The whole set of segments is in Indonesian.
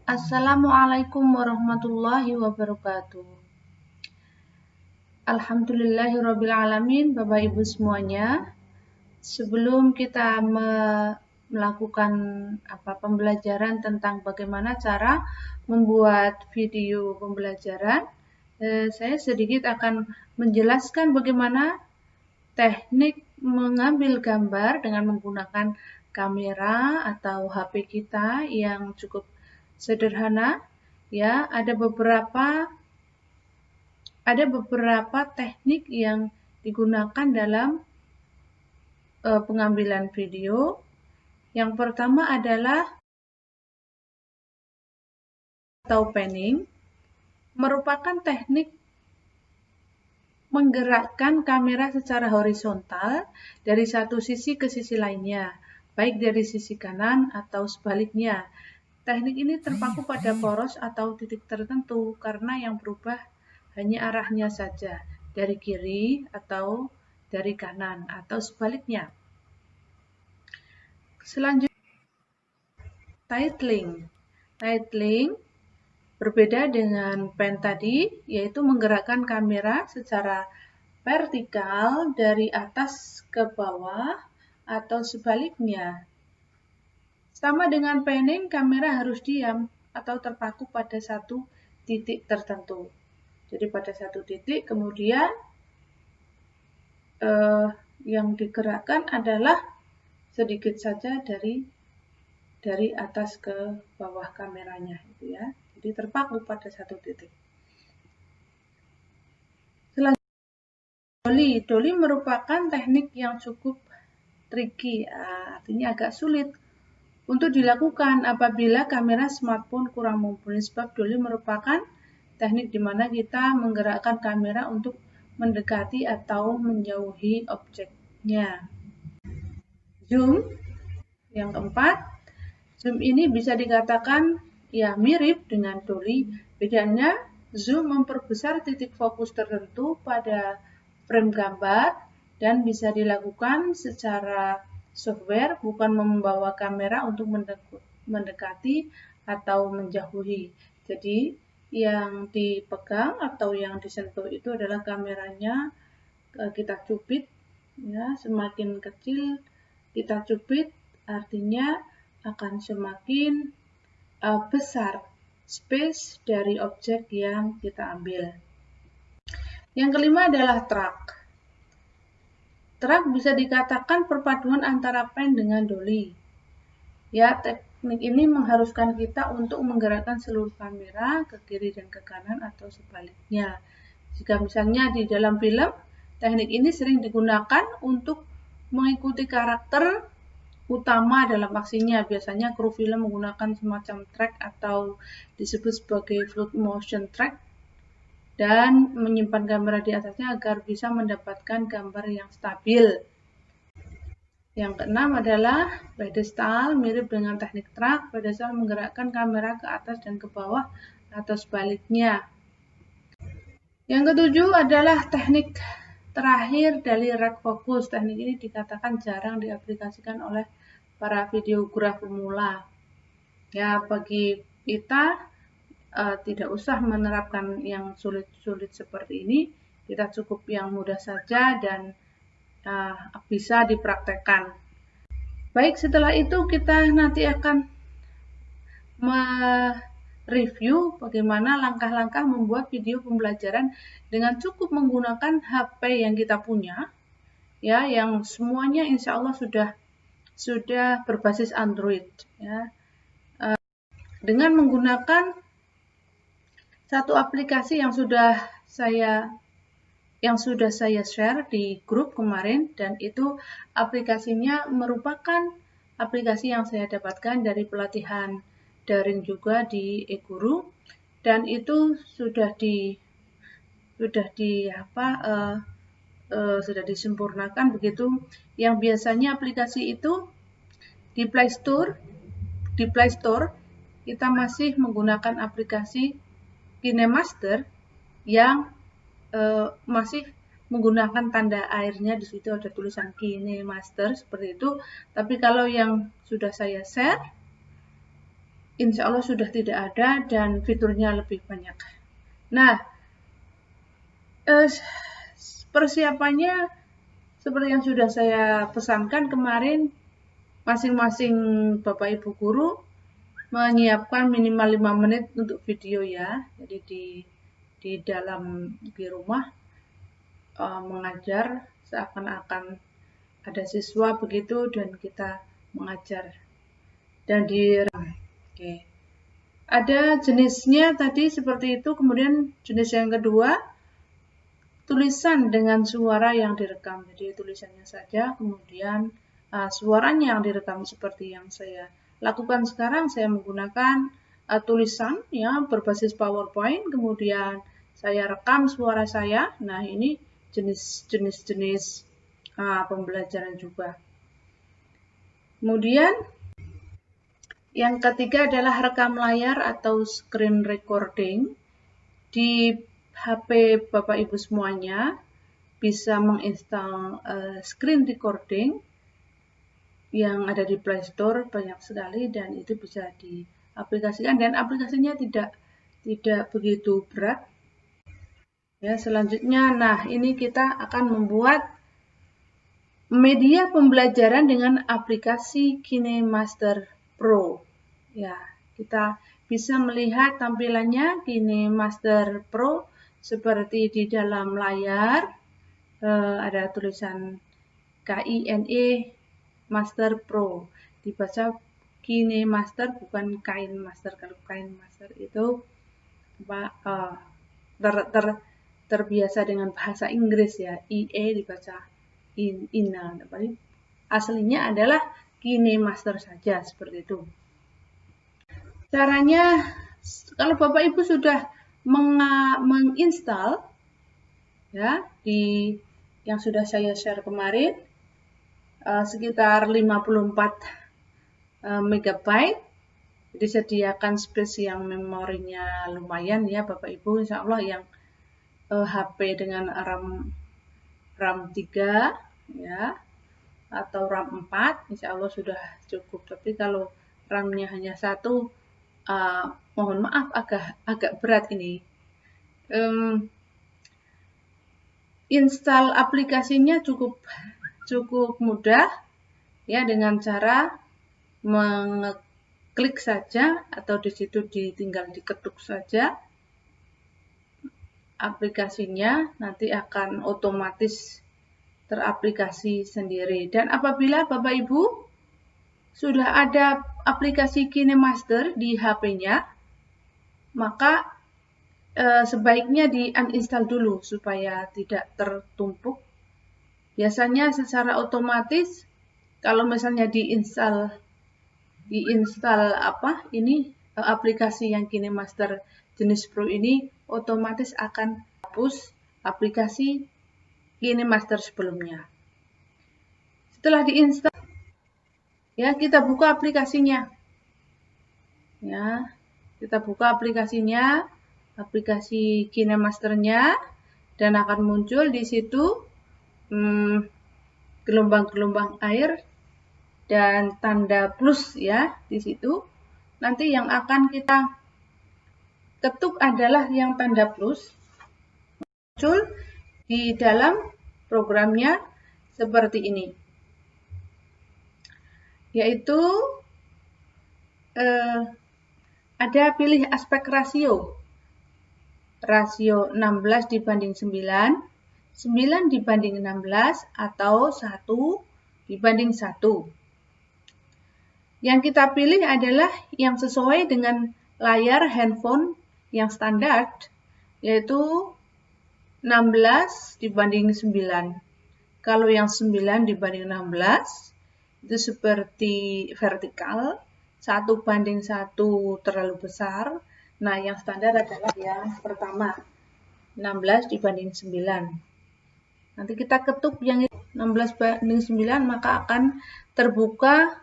Assalamualaikum warahmatullahi wabarakatuh. Alhamdulillahirrabbilalamin, Bapak Ibu semuanya. Sebelum kita melakukan pembelajaran tentang bagaimana cara membuat video pembelajaran, saya sedikit akan menjelaskan bagaimana teknik mengambil gambar dengan menggunakan kamera atau HP kita yang cukup sederhana. Ya, ada beberapa teknik yang digunakan dalam pengambilan video. Yang pertama adalah atau panning, merupakan teknik menggerakkan kamera secara horizontal dari satu sisi ke sisi lainnya, baik dari sisi kanan atau sebaliknya. Teknik ini terpaku pada poros atau titik tertentu karena yang berubah hanya arahnya saja, dari kiri atau dari kanan atau sebaliknya. Selanjutnya, titling. Titling berbeda dengan pan tadi, yaitu menggerakkan kamera secara vertikal dari atas ke bawah atau sebaliknya. Sama dengan panning, kamera harus diam atau terpaku pada satu titik tertentu. Jadi pada satu titik, kemudian yang digerakkan adalah sedikit saja dari atas ke bawah kameranya, gitu ya. Jadi terpaku pada satu titik. Selanjutnya, dolly merupakan teknik yang cukup tricky, artinya agak sulit untuk dilakukan apabila kamera smartphone kurang mumpuni, sebab dolly merupakan teknik di mana kita menggerakkan kamera untuk mendekati atau menjauhi objeknya. Zoom, yang keempat, zoom ini bisa dikatakan ya mirip dengan dolly. Bedanya, zoom memperbesar titik fokus tertentu pada frame gambar dan bisa dilakukan secara software, bukan membawa kamera untuk mendekati atau menjauhi. Jadi yang dipegang atau yang disentuh itu adalah kameranya, kita cubit, ya, semakin kecil kita cubit artinya akan semakin besar space dari objek yang kita ambil. Yang kelima adalah track. Track bisa dikatakan perpaduan antara pan dengan dolly. Ya, teknik ini mengharuskan kita untuk menggerakkan seluruh kamera ke kiri dan ke kanan atau sebaliknya. Jika misalnya di dalam film, teknik ini sering digunakan untuk mengikuti karakter utama dalam aksinya. Biasanya kru film menggunakan semacam track atau disebut sebagai float motion track dan menyimpan kamera di atasnya agar bisa mendapatkan gambar yang stabil. Yang keenam adalah pedestal, mirip dengan teknik track. Pedestal menggerakkan kamera ke atas dan ke bawah atau sebaliknya. Yang ketujuh adalah teknik terakhir dari rack focus. Teknik ini dikatakan jarang diaplikasikan oleh para videograf pemula. Ya, bagi kita tidak usah menerapkan yang sulit-sulit seperti ini. Kita cukup yang mudah saja dan bisa dipraktekkan. Baik, setelah itu kita nanti akan mereview bagaimana langkah-langkah membuat video pembelajaran dengan cukup menggunakan HP yang kita punya, ya, yang semuanya insya Allah sudah berbasis Android, ya. Dengan menggunakan satu aplikasi yang sudah saya share di grup kemarin, dan itu aplikasinya merupakan aplikasi yang saya dapatkan dari pelatihan daring juga di eGuru, dan itu sudah disempurnakan begitu. Yang biasanya aplikasi itu di Play Store kita masih menggunakan aplikasi KineMaster yang masih menggunakan tanda airnya, di situ ada tulisan KineMaster seperti itu. Tapi kalau yang sudah saya share insya Allah sudah tidak ada dan fiturnya lebih banyak. Nah, persiapannya seperti yang sudah saya pesankan kemarin, masing-masing Bapak Ibu guru menyiapkan minimal 5 menit untuk video ya. Jadi di rumah mengajar seakan-akan ada siswa begitu dan kita mengajar dan oke. Ada jenisnya tadi seperti itu. Kemudian jenis yang kedua, tulisan dengan suara yang direkam. Jadi tulisannya saja, kemudian suaranya yang direkam seperti yang saya lakukan sekarang. Saya menggunakan tulisan ya berbasis PowerPoint, kemudian saya rekam suara saya. Nah, ini jenis pembelajaran juga. Kemudian yang ketiga adalah rekam layar atau screen recording. Di HP Bapak Ibu semuanya bisa menginstal screen recording yang ada di Play Store banyak sekali dan itu bisa diaplikasikan dan aplikasinya tidak begitu berat. Ya, selanjutnya, nah ini kita akan membuat media pembelajaran dengan aplikasi KineMaster Pro. Ya, kita bisa melihat tampilannya KineMaster Pro seperti di dalam layar. Ada tulisan KINE Master Pro. Dibaca KineMaster bukan Kain Master. Kalau Kain Master itu terbiasa dengan bahasa Inggris ya. IE dibaca INA. Aslinya adalah KineMaster saja seperti itu. Caranya, kalau Bapak Ibu sudah menginstal ya di yang sudah saya share kemarin sekitar 54 MB, disediakan space yang memorinya lumayan ya Bapak Ibu, insya Allah yang HP dengan RAM 3 ya atau RAM 4 insya Allah sudah cukup. Tapi kalau RAM-nya hanya 1, mohon maaf agak berat ini. Install aplikasinya cukup mudah ya, dengan cara mengeklik saja atau di situ tinggal diketuk saja aplikasinya, nanti akan otomatis teraplikasi sendiri. Dan apabila Bapak Ibu sudah ada aplikasi KineMaster di HP-nya, maka sebaiknya di-uninstall dulu supaya tidak tertumpuk. Biasanya secara otomatis kalau misalnya diinstal aplikasi yang KineMaster jenis Pro ini, otomatis akan hapus aplikasi KineMaster sebelumnya. Setelah diinstal, ya kita buka aplikasinya. Ya, kita buka aplikasinya, aplikasi KineMaster-nya, dan akan muncul di situ gelombang-gelombang air dan tanda plus ya di situ. Nanti yang akan kita ketuk adalah yang tanda plus muncul di dalam programnya seperti ini, yaitu ada pilih aspek rasio 16 dibanding 9, 9 dibanding 16, atau 1 dibanding 1. Yang kita pilih adalah yang sesuai dengan layar handphone yang standar, yaitu 16 dibanding 9. Kalau yang 9 dibanding 16, itu seperti vertikal, 1 banding 1 terlalu besar. Nah, yang standar adalah yang pertama, 16 dibanding 9. Nanti kita ketuk yang 16 banding 9, maka akan terbuka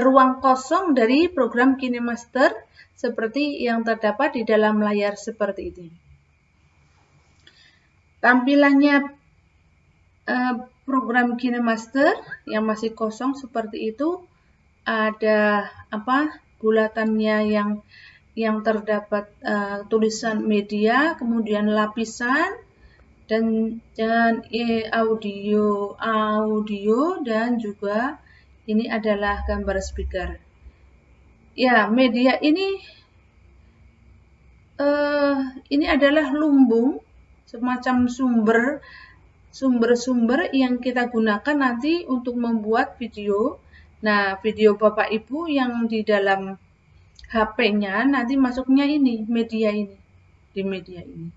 ruang kosong dari program KineMaster seperti yang terdapat di dalam layar seperti ini. Tampilannya program KineMaster yang masih kosong seperti itu, ada bulatannya yang terdapat tulisan media, kemudian lapisan, dan audio dan juga ini adalah gambar speaker. Ya, media ini adalah lumbung, semacam sumber-sumber yang kita gunakan nanti untuk membuat video. Nah, video Bapak Ibu yang di dalam HP-nya nanti masuknya ini, di media ini.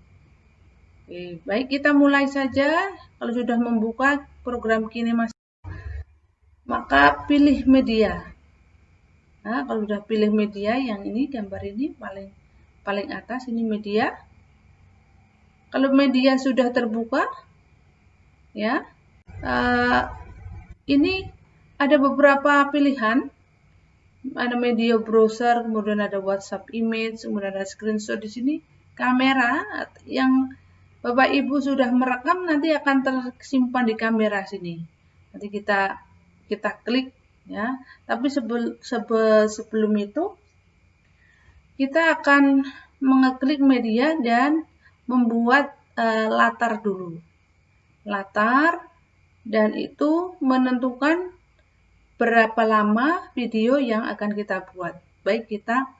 Oke, baik, kita mulai saja. Kalau sudah membuka program KineMaster, maka pilih media. Nah, kalau sudah pilih media, yang ini gambar ini paling atas ini media. Kalau media sudah terbuka, ya, ini ada beberapa pilihan. Ada media browser, kemudian ada WhatsApp image, kemudian ada screenshot di sini. Kamera yang Bapak Ibu sudah merekam nanti akan tersimpan di kamera sini. Nanti kita klik, ya. Tapi sebelum itu kita akan mengeklik media dan membuat latar dulu. Latar, dan itu menentukan berapa lama video yang akan kita buat. Baik, kita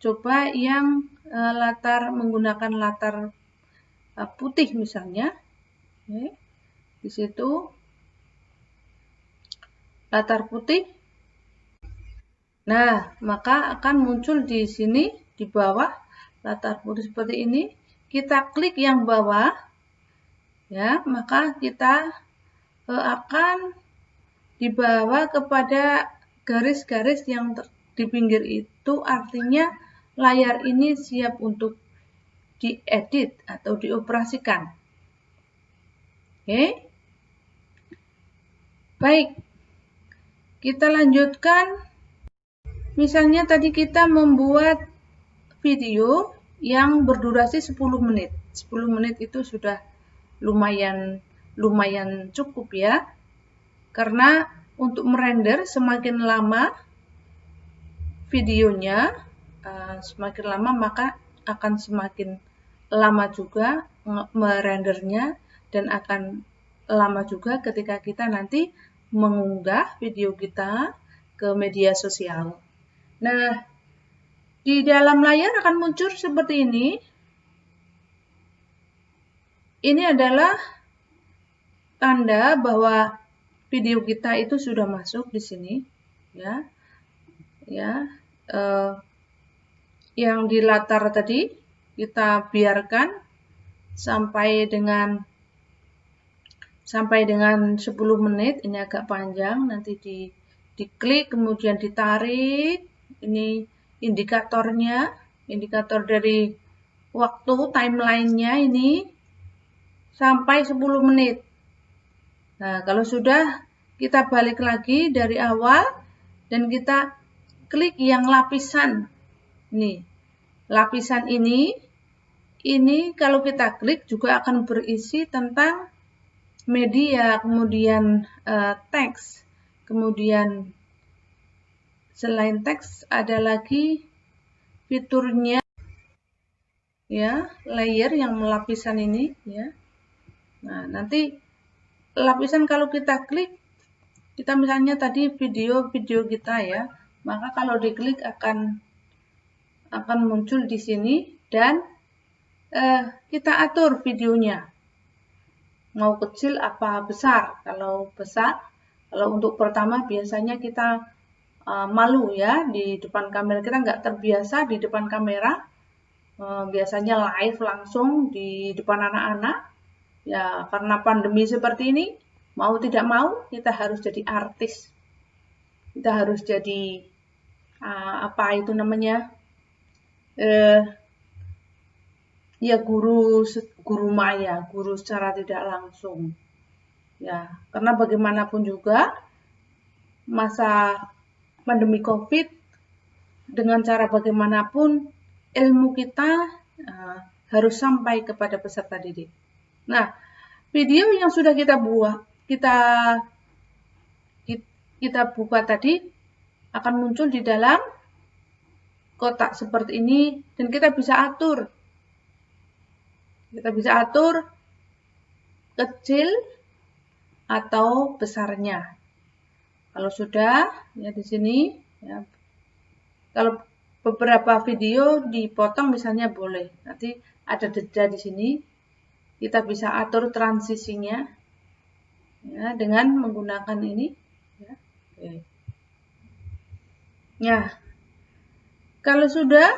coba yang menggunakan latar putih misalnya. Oke. Di situ latar putih. Nah, maka akan muncul di sini di bawah latar putih seperti ini. Kita klik yang bawah, ya, maka kita akan dibawa kepada garis-garis yang di pinggir itu, artinya layar ini siap untuk diedit atau dioperasikan. Oke. Baik. Kita lanjutkan. Misalnya tadi kita membuat video yang berdurasi 10 menit. 10 menit itu sudah lumayan cukup, ya. Karena untuk merender semakin lama videonya, semakin lama maka akan semakin lama juga merendernya, dan akan lama juga ketika kita nanti mengunggah video kita ke media sosial. Nah, di dalam layar akan muncul seperti ini. Ini adalah tanda bahwa video kita itu sudah masuk di sini, ya. Yang di latar tadi kita biarkan sampai dengan 10 menit. Ini agak panjang, nanti diklik kemudian ditarik. Ini indikatornya, indikator dari waktu timelinenya ini sampai 10 menit. Nah, kalau sudah, kita balik lagi dari awal dan kita klik yang lapisan. Nih, lapisan ini kalau kita klik juga akan berisi tentang media, kemudian teks, kemudian selain teks ada lagi fiturnya, ya, layer yang lapisan ini, ya. Nah, nanti lapisan kalau kita klik, kita misalnya tadi video kita, ya, maka kalau diklik akan muncul di sini, dan kita atur videonya mau kecil apa besar. Kalau besar, kalau untuk pertama biasanya kita malu, ya, di depan kamera. Kita nggak terbiasa di depan kamera, biasanya live langsung di depan anak-anak, ya. Karena pandemi seperti ini, mau tidak mau kita harus jadi artis, kita harus jadi apa itu namanya, ya, guru maya, guru secara tidak langsung, ya. Karena bagaimanapun juga masa pandemi COVID, dengan cara bagaimanapun ilmu kita harus sampai kepada peserta didik. Nah, video yang sudah kita buat, kita buka tadi akan muncul di dalam kotak seperti ini dan kita bisa atur. Kita bisa atur kecil atau besarnya. Kalau sudah ya di sini ya. Kalau beberapa video dipotong misalnya boleh. Nanti ada jeda di sini. Kita bisa atur transisinya ya dengan menggunakan ini ya. Oke. Ya. Kalau sudah,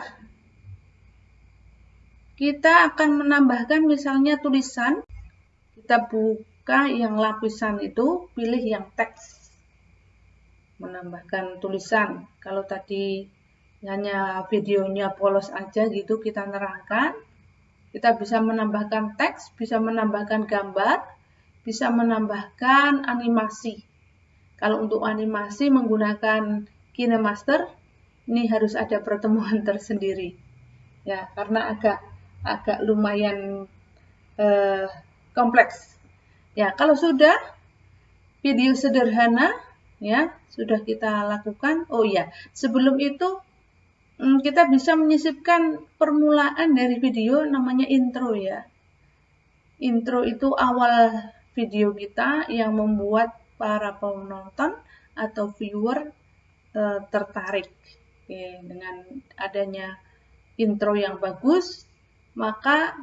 kita akan menambahkan misalnya tulisan. Kita buka yang lapisan itu, pilih yang teks. Menambahkan tulisan. Kalau tadi hanya videonya polos aja gitu, kita nerangkan. Kita bisa menambahkan teks, bisa menambahkan gambar, bisa menambahkan animasi. Kalau untuk animasi menggunakan KineMaster, ini harus ada pertemuan tersendiri. Ya, karena agak lumayan kompleks. Ya, kalau sudah video sederhana ya sudah kita lakukan. Oh ya, sebelum itu kita bisa menyisipkan permulaan dari video namanya intro ya. Intro itu awal video kita yang membuat para penonton atau viewer tertarik. Oke, dengan adanya intro yang bagus, maka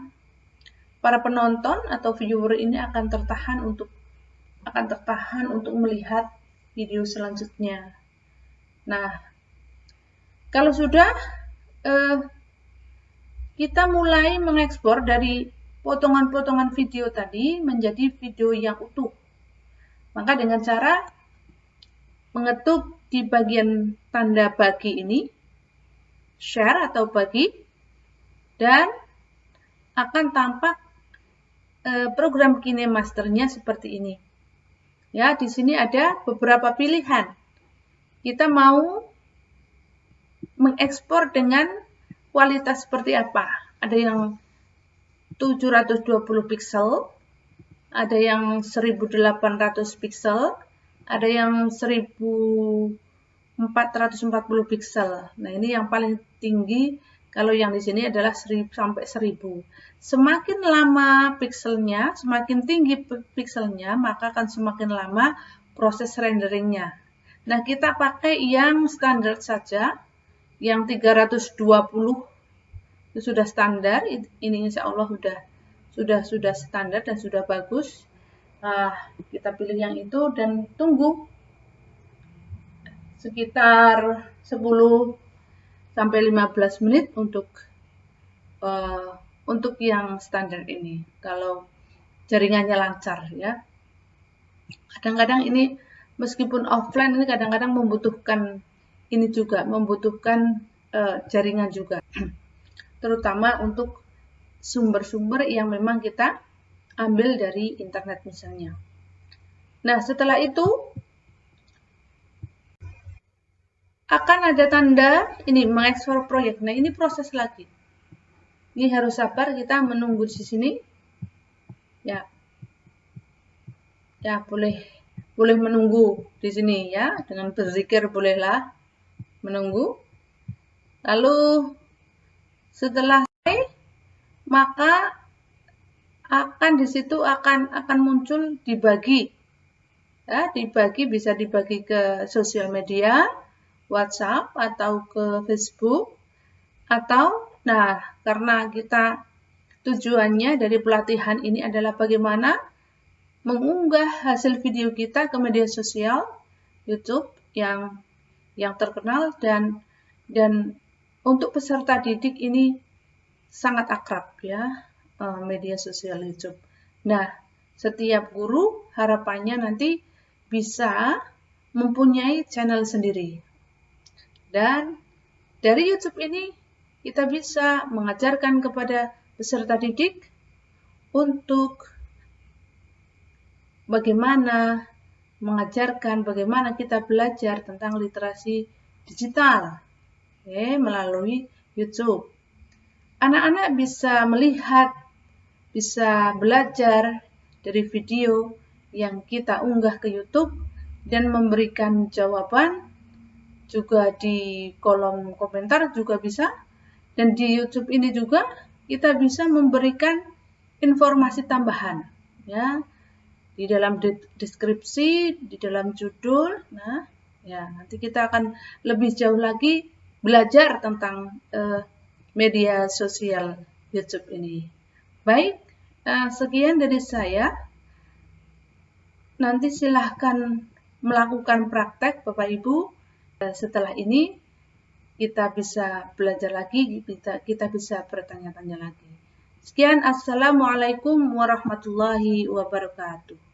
para penonton atau viewer ini akan tertahan untuk melihat video selanjutnya. Nah, kalau sudah kita mulai mengekspor dari potongan-potongan video tadi menjadi video yang utuh. Maka dengan cara mengetuk di bagian tanda bagi ini, share atau bagi, dan akan tampak program KineMaster-nya seperti ini. Ya, di sini ada beberapa pilihan. Kita mau mengekspor dengan kualitas seperti apa? Ada yang 720 piksel, ada yang 1800 piksel, ada yang 1440 piksel. Nah, ini yang paling tinggi. Kalau yang di sini adalah 1000 sampai 1000. Semakin lama pikselnya, semakin tinggi pikselnya, maka akan semakin lama proses renderingnya. Nah, kita pakai yang standar saja, yang 320 itu sudah standar. Ini insya Allah sudah standar dan sudah bagus. Kita pilih yang itu dan tunggu sekitar 10 sampai 15 menit untuk yang standar ini. Kalau jaringannya lancar ya. Kadang-kadang ini meskipun offline ini kadang-kadang membutuhkan ini juga, membutuhkan jaringan juga. Terutama untuk sumber-sumber yang memang kita ambil dari internet misalnya. Nah, setelah itu akan ada tanda ini mengekspor proyek. Nah, ini proses lagi. Ini harus sabar, kita menunggu di sini. Ya. Ya, boleh menunggu di sini ya, dengan berzikir bolehlah menunggu. Lalu setelah maka di situ akan muncul dibagi. Ya, bisa dibagi ke sosial media, WhatsApp atau ke Facebook, atau karena kita tujuannya dari pelatihan ini adalah bagaimana mengunggah hasil video kita ke media sosial, YouTube yang terkenal, dan untuk peserta didik ini sangat akrab ya, media sosial YouTube. Nah, setiap guru harapannya nanti bisa mempunyai channel sendiri. Dan dari YouTube ini kita bisa mengajarkan kepada peserta didik untuk bagaimana mengajarkan, bagaimana kita belajar tentang literasi digital melalui YouTube. Anak-anak bisa melihat, bisa belajar dari video yang kita unggah ke YouTube dan memberikan jawaban juga di kolom komentar juga bisa. Dan di YouTube ini juga kita bisa memberikan informasi tambahan, ya, di dalam deskripsi, di dalam judul. Nah, ya, nanti kita akan lebih jauh lagi belajar tentang media sosial YouTube ini. Baik, sekian dari saya. Nanti silahkan melakukan praktek Bapak Ibu. Setelah ini kita bisa belajar lagi, kita bisa bertanya-tanya lagi. Sekian, Assalamualaikum warahmatullahi wabarakatuh.